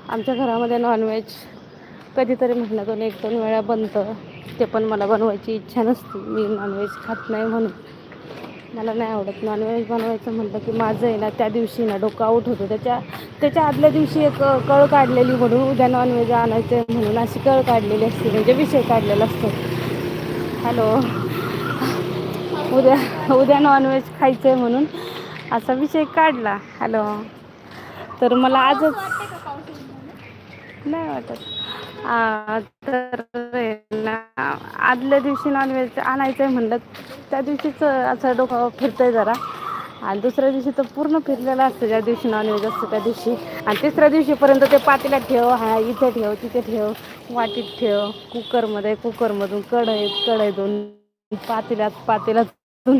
आमच्या घरामध्ये नॉनव्हेज कधीतरी महिन्यातून 1-2 वेळा बनतं. ते पण मला बनवायची इच्छा नसते. मी नॉनव्हेज खात नाही म्हणून मला नाही आवडत. नॉनव्हेज बनवायचं म्हटलं की माझं आहे ना त्या दिवशी ना डोकं आऊट होतं. त्याच्या आदल्या दिवशी एक कळ काढलेली म्हणून उद्या नॉनव्हेज आणायचं आहे म्हणून अशी कळ काढलेली असते, म्हणजे विषय काढलेला असतो. हॅलो, उद्या नॉनव्हेज खायचं आहे म्हणून असा विषय काढला. हॅलो, तर मला आजच नाही वाटत. तर ना आदल्या दिवशी नॉनव्हेज आणायचं आहे म्हणलं त्या दिवशीच असं डोकं फिरतंय जरा, आणि दुसऱ्या दिवशी तर पूर्ण फिरलेलं असतं ज्या दिवशी नॉनव्हेज असतं त्या दिवशी. आणि तिसऱ्या दिवशीपर्यंत ते पातेल्यात ठेव, हा इथे ठेव, तिथे ठेव, वाटीत ठेव, कुकरमधून कढईत, कढईतून पातेल्यातून